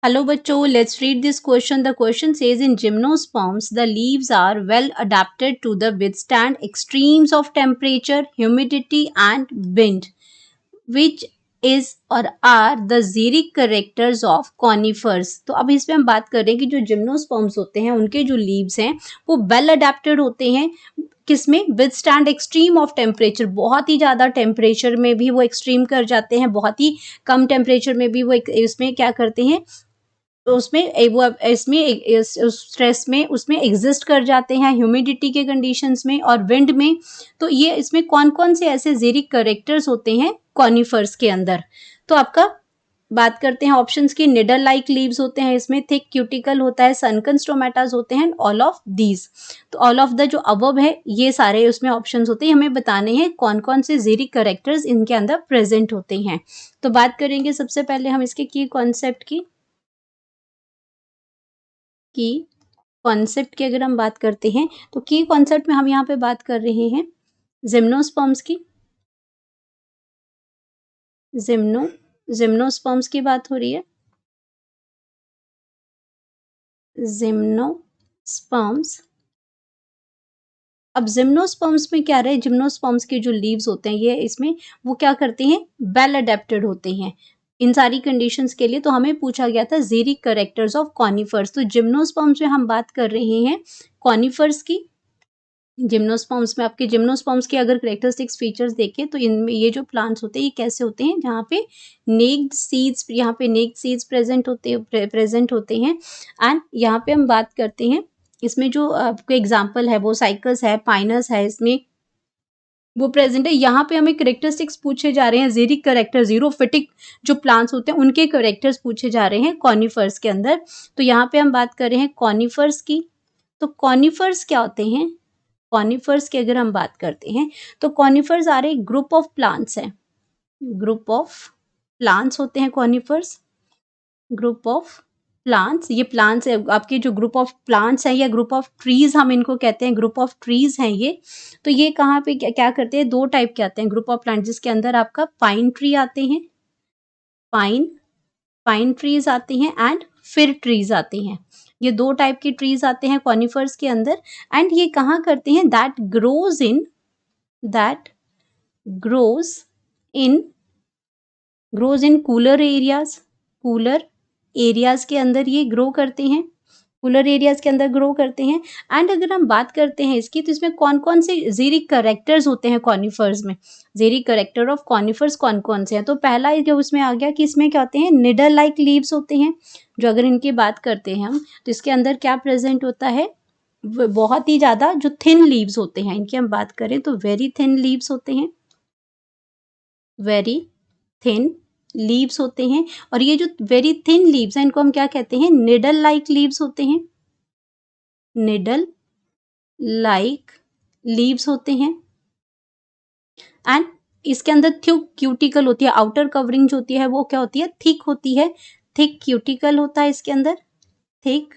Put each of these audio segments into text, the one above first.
Hello bachcho, let's read this question. The question says in gymnosperms, the leaves are well adapted to the withstand extremes of temperature, humidity and wind. Which is और are the xeric characters of conifers. तो अब इसमें हम बात कर रहे हैं कि जो जिम्नोस्पर्म्स होते हैं उनके जो लीव्स हैं वो वेल अडेप्टेड होते हैं किसमें, with stand extreme of temperature, बहुत ही ज़्यादा टेम्परेचर में भी वो एक्सट्रीम कर जाते हैं, बहुत ही कम टेम्परेचर में भी वो इसमें क्या करते हैं, तो उसमें वो इसमें स्ट्रेस में उसमें एग्जिस्ट कर जाते हैं, ह्यूमिडिटी के कंडीशंस में और विंड में। तो ये इसमें कौन कौन से ऐसे जेरिक करेक्टर्स होते हैं कॉनिफर्स के अंदर। तो आपका बात करते हैं ऑप्शंस की, निडल लाइक लीव्स होते हैं इसमें, थिक क्यूटिकल होता है, सनकन स्टोमेटास होते हैं, ऑल ऑफ दीज। तो ऑल ऑफ द जो अबव है ये सारे उसमें ऑप्शंस होते हैं, हमें बताने हैं कौन कौन से जेरिक करेक्टर्स इनके अंदर प्रेजेंट होते हैं। तो बात करेंगे सबसे पहले हम इसके की कॉन्सेप्ट की कॉन्सेप्ट की अगर हम बात करते हैं तो की कॉन्सेप्ट में हम यहाँ पे बात कर रहे हैं जिम्नोस्पर्म्स की, जिम्नोस्पर्म्स की बात हो रही है, जिम्नोस्पर्म्स। अब जिम्नोस्पर्म्स में क्या रहे, जिम्नोस्पर्म्स के जो लीव्स होते हैं ये इसमें वो क्या करते हैं, वेल अडेप्टेड होते हैं इन सारी कंडीशंस के लिए। तो हमें पूछा गया था जेरिक करेक्टर्स ऑफ कॉनिफर्स। तो जिम्नोस्पर्म्स में हम बात कर रहे हैं कॉनिफर्स की। जिम्नोस्पर्म्स में आपके जिम्नोस्पर्म्स के अगर करेक्टरिस्टिक्स फीचर्स देखें तो इनमें ये जो प्लांट्स होते हैं ये कैसे होते हैं, जहाँ पे नेक्ड सीड्स, यहाँ पे नेक्ड सीड्स प्रेजेंट होते हैं। एंड यहाँ पे हम बात करते हैं इसमें जो आपके एग्जाम्पल है वो साइकस है, पाइनस है, इसमें वो प्रेजेंट है। यहाँ पे हमें करेक्टरिस्टिक्स पूछे जा रहे हैं, जेरिक करेक्टर, जीरोफिटिक जो प्लांट्स होते हैं उनके करेक्टर्स पूछे जा रहे हैं कॉनिफर्स के अंदर। तो यहाँ पे हम बात कर रहे हैं कॉनिफर्स की। तो कॉनिफर्स क्या होते हैं, कॉनिफर्स की अगर हम बात करते हैं तो conifers are a group of plants हैं, ग्रुप ऑफ प्लांट्स होते हैं कॉनिफर्स, ग्रुप ऑफ प्लांट्स। ये प्लांट्स आपके जो ग्रुप ऑफ प्लांट्स हैं या ग्रुप ऑफ ट्रीज हम इनको कहते हैं, ग्रुप ऑफ ट्रीज हैं ये। तो ये कहाँ पे क्या करते हैं, दो टाइप के आते हैं ग्रुप ऑफ प्लांट, जिसके अंदर आपका पाइन ट्री आते हैं, पाइन ट्रीज आते हैं एंड फिर ट्रीज आते हैं। ये दो टाइप के ट्रीज आते हैं कॉनिफर्स के अंदर। एंड ये कहाँ करते हैं, that grows in cooler areas के अंदर ये ग्रो करते हैं, कूलर एरियाज के अंदर ग्रो करते हैं। एंड अगर हम बात करते हैं इसकी तो इसमें कौन कौन से जेरिक करेक्टर्स होते हैं कॉनिफर्स में, जेरिक करेक्टर ऑफ कॉनिफर्स कौन कौन से हैं। तो पहला जो उसमें आ गया कि इसमें क्या होते हैं, निडल लाइक लीव्स होते हैं। जो अगर इनकी बात करते हैं हम तो इसके अंदर क्या प्रेजेंट होता है, बहुत ही ज़्यादा जो थिन लीव्स होते हैं इनकी हम बात करें तो वेरी थिन लीव्स होते हैं, वेरी थिन लीव्स होते हैं। और ये जो वेरी थिन लीव्स हैं इनको हम क्या कहते हैं, निडल लाइक लीव्स होते हैं, निडल लाइक लीव्स होते हैं। एंड इसके अंदर थिक क्यूटिकल होती है, आउटर कवरिंग जो होती है वो क्या होती है, थिक होती है, थिक क्यूटिकल होता है इसके अंदर, थिक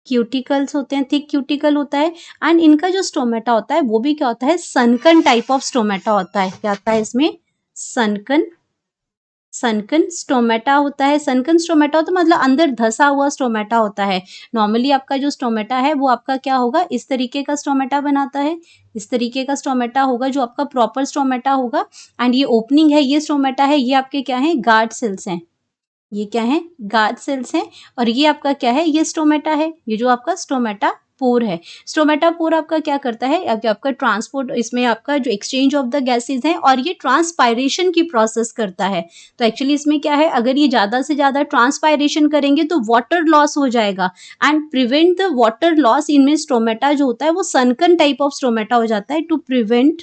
क्यूटिकल्स होते हैं, थिक क्यूटिकल होता है। एंड इनका जो स्टोमेटा होता है वो भी क्या होता है, सनकन टाइप ऑफ स्टोमेटा होता है। क्या आता है इसमें, सनकन स्टोमेटा होता है। सनकन स्टोमेटा तो मतलब अंदर धसा हुआ स्टोमेटा होता है। नॉर्मली आपका जो स्टोमेटा है वो आपका क्या होगा, इस तरीके का स्टोमेटा बनाता है, इस तरीके का स्टोमेटा होगा जो आपका प्रॉपर स्टोमेटा होगा। एंड ये ओपनिंग है, ये स्टोमेटा है, ये आपके क्या है, गार्ड सेल्स हैं, ये क्या है, गार्ड सेल्स हैं। और ये आपका क्या है, ये स्टोमेटा है, ये जो आपका स्टोमेटा पोर है। स्टोमेटा पोर आपका क्या करता है, आपका ट्रांसपोर्ट, इसमें आपका जो एक्सचेंज ऑफ द गैसेज है और ये ट्रांसपायरेशन की प्रोसेस करता है। तो एक्चुअली इसमें क्या है, अगर ये ज़्यादा से ज़्यादा ट्रांसपायरेशन करेंगे तो वाटर लॉस हो जाएगा। And prevent the water loss, इनमें स्टोमेटा जो होता है वो सनकन टाइप ऑफ स्टोमेटा हो जाता है, टू प्रिवेंट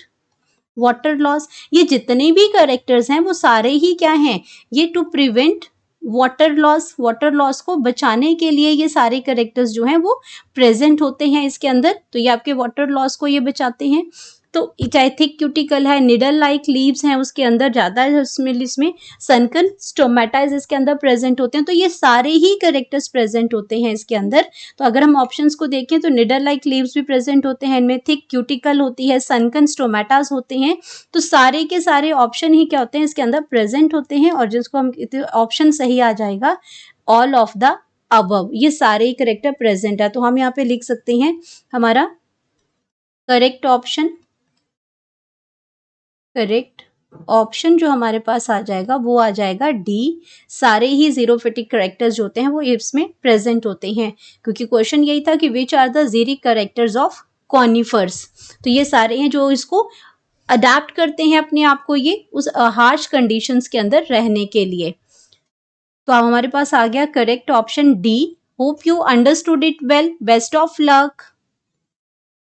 वाटर लॉस। ये जितने भी करेक्टर्स हैं वो सारे ही क्या हैं, ये टू प्रिवेंट वाटर लॉस को बचाने के लिए ये सारे करेक्टर्स जो हैं वो प्रेजेंट होते हैं इसके अंदर। तो ये आपके वाटर लॉस को ये बचाते हैं। तो चाहे थिक क्यूटिकल है, निडल लाइक लीव्स हैं उसके अंदर ज़्यादा है, इसमें सनकन स्टोमेटाइज इसके अंदर प्रेजेंट होते हैं। तो ये सारे ही कैरेक्टर्स प्रेजेंट होते हैं इसके अंदर। तो अगर हम ऑप्शंस को देखें तो निडल लाइक लीव्स भी प्रेजेंट होते हैं इनमें, थिक क्यूटिकल होती है, सनकन स्टोमेटास होते हैं। तो सारे के सारे ऑप्शन ही क्या होते हैं इसके अंदर प्रेजेंट होते हैं, और जिसको हम ऑप्शन सही आ जाएगा ऑल ऑफ द अबव, ये सारे ही करेक्टर प्रेजेंट है। तो हम यहाँ पे लिख सकते हैं हमारा करेक्ट ऑप्शन जो हमारे पास आ जाएगा वो आ जाएगा डी, सारे ही जीरोफिटिक करेक्टर्स जो होते हैं वो इसमें प्रेजेंट होते हैं, क्योंकि क्वेश्चन यही था कि which are the xeric characters of conifers. तो ये सारे हैं जो इसको अडेप्ट करते हैं अपने आप को ये उस हार्श कंडीशंस के अंदर रहने के लिए। तो अब हमारे पास आ गया correct option D. Hope you understood it well, best of luck.